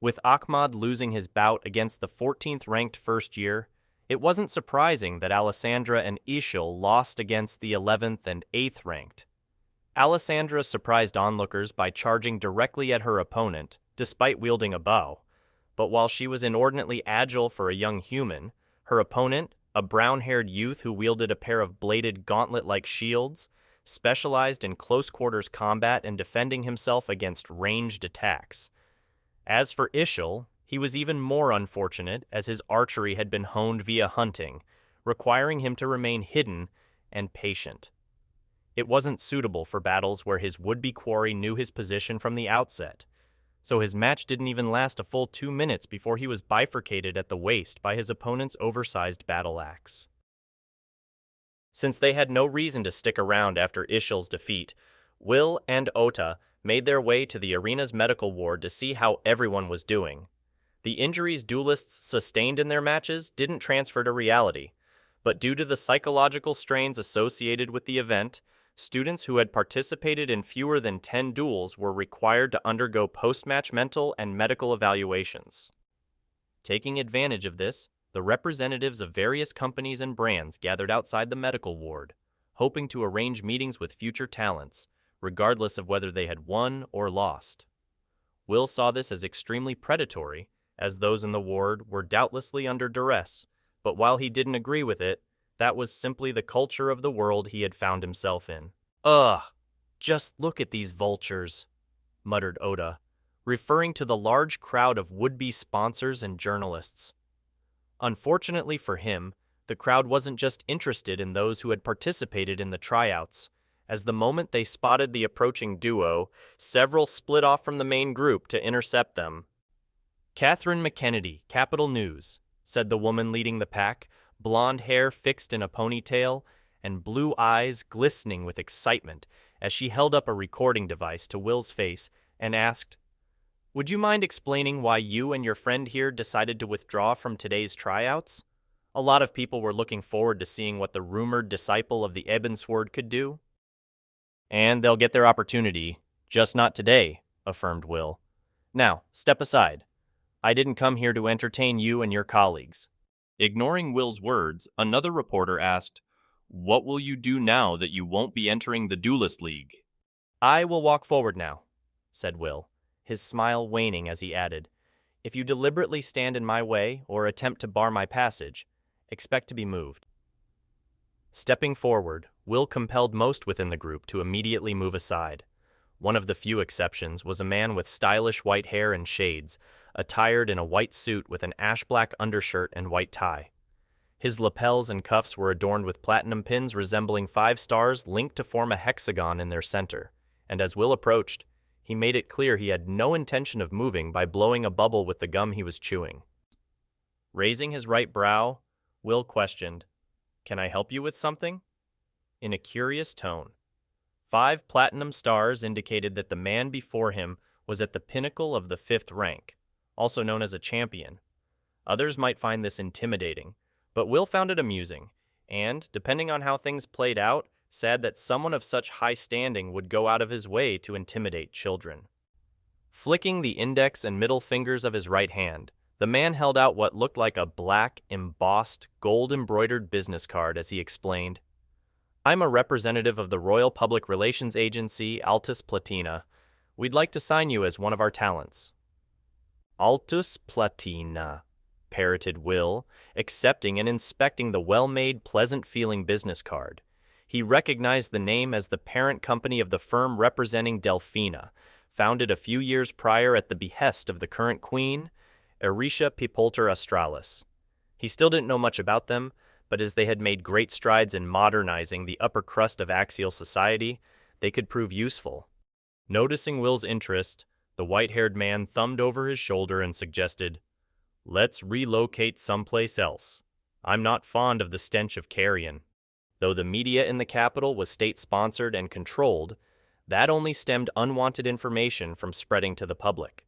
With Ahmad losing his bout against the 14th-ranked first year, it wasn't surprising that Alessandra and Ishil lost against the 11th and 8th ranked. Alessandra surprised onlookers by charging directly at her opponent, despite wielding a bow. But while she was inordinately agile for a young human, her opponent, a brown-haired youth who wielded a pair of bladed gauntlet-like shields, specialized in close-quarters combat and defending himself against ranged attacks. As for Ishil, he was even more unfortunate as his archery had been honed via hunting, requiring him to remain hidden and patient. It wasn't suitable for battles where his would-be quarry knew his position from the outset, so his match didn't even last a full 2 minutes before he was bifurcated at the waist by his opponent's oversized battle axe. Since they had no reason to stick around after Ishil's defeat, Will and Ota made their way to the arena's medical ward to see how everyone was doing. The injuries duelists sustained in their matches didn't transfer to reality, but due to the psychological strains associated with the event, students who had participated in fewer than 10 duels were required to undergo post-match mental and medical evaluations. Taking advantage of this, the representatives of various companies and brands gathered outside the medical ward, hoping to arrange meetings with future talents, regardless of whether they had won or lost. Will saw this as extremely predatory, as those in the ward were doubtlessly under duress, but while he didn't agree with it, that was simply the culture of the world he had found himself in. "Ugh, just look at these vultures," muttered Oda, referring to the large crowd of would-be sponsors and journalists. Unfortunately for him, the crowd wasn't just interested in those who had participated in the tryouts, as the moment they spotted the approaching duo, several split off from the main group to intercept them. "Catherine McKennedy, Capital News," said the woman leading the pack, blonde hair fixed in a ponytail, and blue eyes glistening with excitement as she held up a recording device to Will's face and asked, "Would you mind explaining why you and your friend here decided to withdraw from today's tryouts? A lot of people were looking forward to seeing what the rumored disciple of the Ebonsword could do." "And they'll get their opportunity, just not today," affirmed Will. "Now, step aside. I didn't come here to entertain you and your colleagues." Ignoring Will's words, another reporter asked, "What will you do now that you won't be entering the Duelist League?" "I will walk forward now," said Will, his smile waning as he added, "If you deliberately stand in my way or attempt to bar my passage, expect to be moved." Stepping forward, Will compelled most within the group to immediately move aside. One of the few exceptions was a man with stylish white hair and shades, attired in a white suit with an ash-black undershirt and white tie. His lapels and cuffs were adorned with platinum pins resembling 5 stars linked to form a hexagon in their center, and as Will approached, he made it clear he had no intention of moving by blowing a bubble with the gum he was chewing. Raising his right brow, Will questioned, "Can I help you with something?" In a curious tone. 5 platinum stars indicated that the man before him was at the pinnacle of the 5th rank, also known as a champion. Others might find this intimidating, but Will found it amusing, and, depending on how things played out, sad that someone of such high standing would go out of his way to intimidate children. Flicking the index and middle fingers of his right hand, the man held out what looked like a black, embossed, gold-embroidered business card as he explained, "I'm a representative of the Royal Public Relations Agency, Altus Platina. We'd like to sign you as one of our talents." "Altus Platina," parroted Will, accepting and inspecting the well-made, pleasant-feeling business card. He recognized the name as the parent company of the firm representing Delphina, founded a few years prior at the behest of the current queen, Erisha Pipolter Australis. He still didn't know much about them, but as they had made great strides in modernizing the upper crust of axial society, they could prove useful. Noticing Will's interest, the white-haired man thumbed over his shoulder and suggested, "Let's relocate someplace else. I'm not fond of the stench of carrion." Though the media in the capital was state-sponsored and controlled, that only stemmed unwanted information from spreading to the public.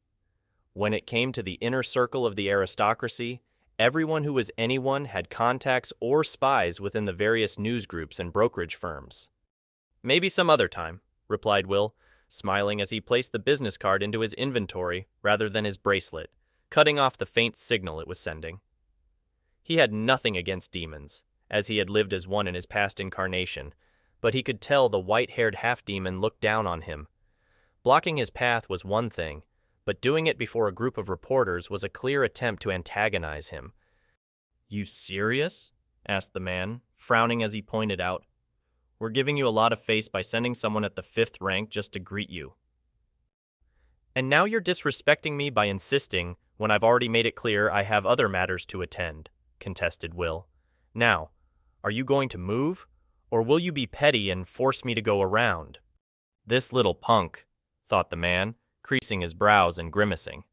When it came to the inner circle of the aristocracy, everyone who was anyone had contacts or spies within the various news groups and brokerage firms. "Maybe some other time," replied Will, smiling as he placed the business card into his inventory rather than his bracelet, cutting off the faint signal it was sending. He had nothing against demons, as he had lived as one in his past incarnation, but he could tell the white-haired half-demon looked down on him. Blocking his path was one thing, but doing it before a group of reporters was a clear attempt to antagonize him. "You serious?" asked the man, frowning as he pointed out. "We're giving you a lot of face by sending someone at the 5th rank just to greet you. And now you're disrespecting me by insisting when I've already made it clear I have other matters to attend," contested Will. "Now, are you going to move, or will you be petty and force me to go around?" "This little punk," thought the man, creasing his brows and grimacing.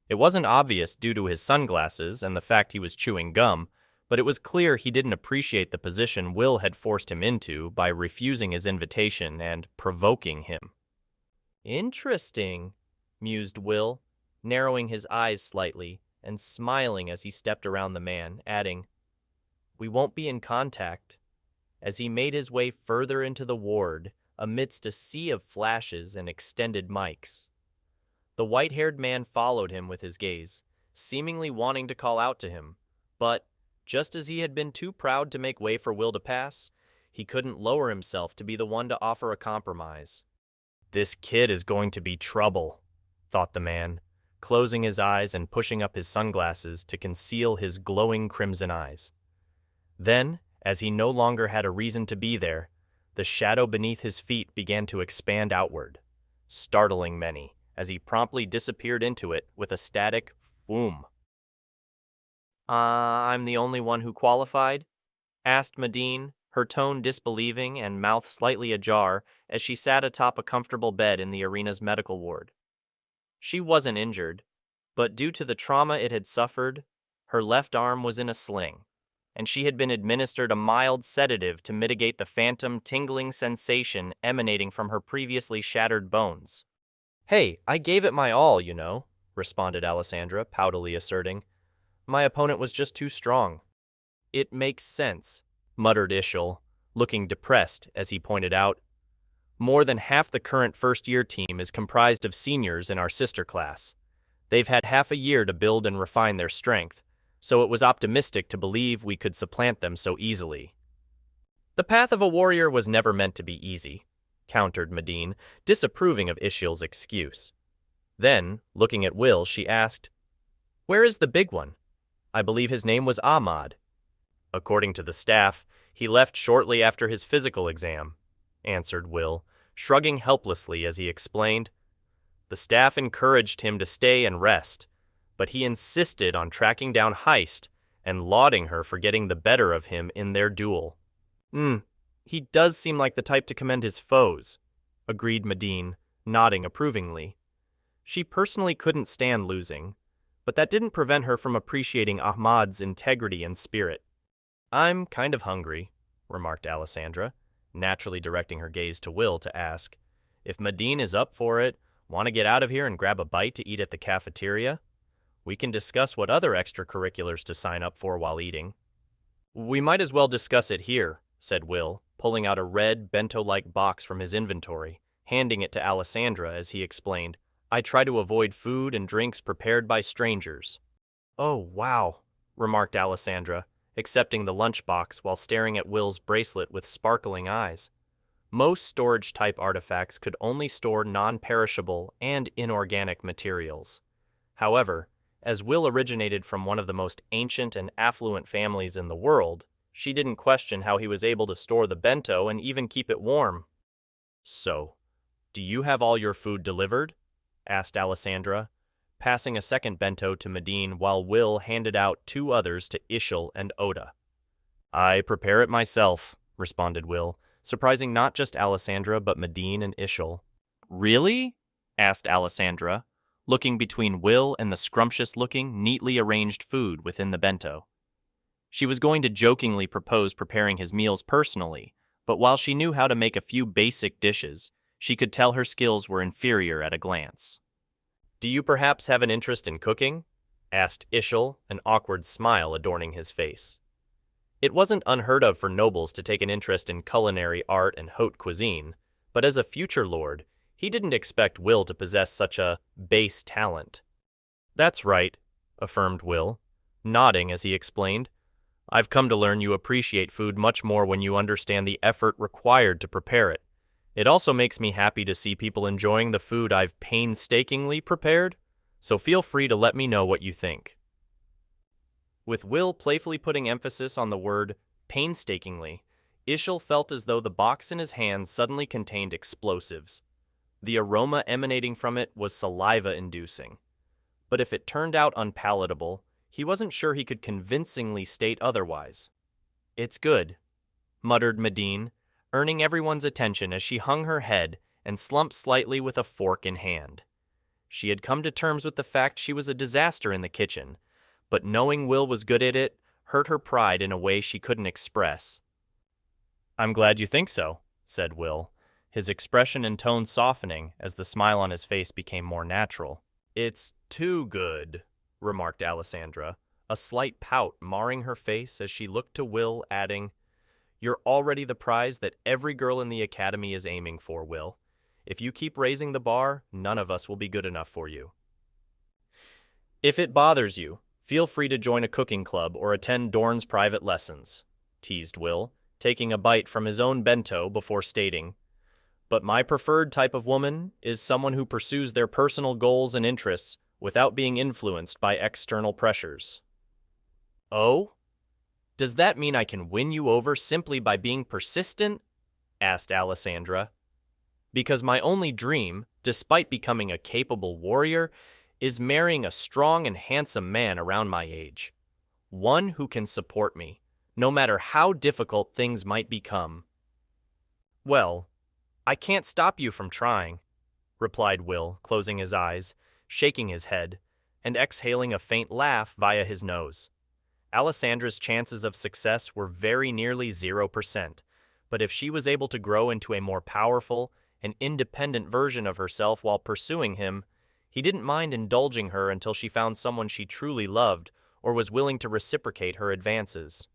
It wasn't obvious due to his sunglasses and the fact he was chewing gum, but it was clear he didn't appreciate the position Will had forced him into by refusing his invitation and provoking him. "Interesting," mused Will, narrowing his eyes slightly and smiling as he stepped around the man, adding, "We won't be in contact," as he made his way further into the ward amidst a sea of flashes and extended mics. The white-haired man followed him with his gaze, seemingly wanting to call out to him, but, just as he had been too proud to make way for Will to pass, he couldn't lower himself to be the one to offer a compromise. "This kid is going to be trouble," thought the man, closing his eyes and pushing up his sunglasses to conceal his glowing crimson eyes. Then, as he no longer had a reason to be there, the shadow beneath his feet began to expand outward, startling many, as he promptly disappeared into it with a static "foom." I'm the only one who qualified?" asked Medine, her tone disbelieving and mouth slightly ajar as she sat atop a comfortable bed in the arena's medical ward. She wasn't injured, but due to the trauma it had suffered, her left arm was in a sling, and she had been administered a mild sedative to mitigate the phantom tingling sensation emanating from her previously shattered bones. "Hey, I gave it my all, you know," responded Alessandra, poutily asserting. "My opponent was just too strong." "It makes sense," muttered Ishel, looking depressed as he pointed out. "More than half the current first-year team is comprised of seniors in our sister class. They've had half a year to build and refine their strength, so it was optimistic to believe we could supplant them so easily." "The path of a warrior was never meant to be easy," countered Medine, disapproving of Ishel's excuse. Then, looking at Will, she asked, "Where is the big one? I believe his name was Ahmad." "According to the staff, he left shortly after his physical exam," answered Will, shrugging helplessly as he explained. "The staff encouraged him to stay and rest, but he insisted on tracking down Heist and lauding her for getting the better of him in their duel." He does seem like the type to commend his foes," agreed Medine, nodding approvingly. She personally couldn't stand losing, but that didn't prevent her from appreciating Ahmad's integrity and spirit. "I'm kind of hungry," remarked Alessandra, naturally directing her gaze to Will to ask, "If Medine is up for it, want to get out of here and grab a bite to eat at the cafeteria? We can discuss what other extracurriculars to sign up for while eating." "We might as well discuss it here," said Will, pulling out a red, bento-like box from his inventory, handing it to Alessandra as he explained, "I try to avoid food and drinks prepared by strangers." "Oh, wow," remarked Alessandra, accepting the lunchbox while staring at Will's bracelet with sparkling eyes. Most storage-type artifacts could only store non-perishable and inorganic materials. However, as Will originated from one of the most ancient and affluent families in the world, she didn't question how he was able to store the bento and even keep it warm. "So, do you have all your food delivered?" asked Alessandra, passing a second bento to Medine while Will handed out 2 others to Ishel and Oda. "I prepare it myself," responded Will, surprising not just Alessandra but Medine and Ishel. "Really?" asked Alessandra, looking between Will and the scrumptious-looking, neatly arranged food within the bento. She was going to jokingly propose preparing his meals personally, but while she knew how to make a few basic dishes, she could tell her skills were inferior at a glance. "Do you perhaps have an interest in cooking?" asked Ishel, an awkward smile adorning his face. It wasn't unheard of for nobles to take an interest in culinary art and haute cuisine, but as a future lord, he didn't expect Will to possess such a base talent. "That's right," affirmed Will, nodding as he explained. I've come to learn you appreciate food much more when you understand the effort required to prepare it. It also makes me happy to see people enjoying the food I've painstakingly prepared, so feel free to let me know what you think. With Will playfully putting emphasis on the word painstakingly, Ishil felt as though the box in his hand suddenly contained explosives. The aroma emanating from it was saliva-inducing. But if it turned out unpalatable, he wasn't sure he could convincingly state otherwise. It's good, muttered Medine, earning everyone's attention as she hung her head and slumped slightly with a fork in hand. She had come to terms with the fact she was a disaster in the kitchen, but knowing Will was good at it hurt her pride in a way she couldn't express. I'm glad you think so, said Will, his expression and tone softening as the smile on his face became more natural. It's too good, remarked Alessandra, a slight pout marring her face as she looked to Will, adding, You're already the prize that every girl in the academy is aiming for, Will. If you keep raising the bar, none of us will be good enough for you. If it bothers you, feel free to join a cooking club or attend Dorn's private lessons, teased Will, taking a bite from his own bento before stating, But my preferred type of woman is someone who pursues their personal goals and interests without being influenced by external pressures. Oh? Does that mean I can win you over simply by being persistent? Asked Alessandra. Because my only dream, despite becoming a capable warrior, is marrying a strong and handsome man around my age. One who can support me, no matter how difficult things might become. Well, I can't stop you from trying, replied Will, closing his eyes, shaking his head, and exhaling a faint laugh via his nose. Alessandra's chances of success were very nearly 0%, but if she was able to grow into a more powerful and independent version of herself while pursuing him, he didn't mind indulging her until she found someone she truly loved or was willing to reciprocate her advances.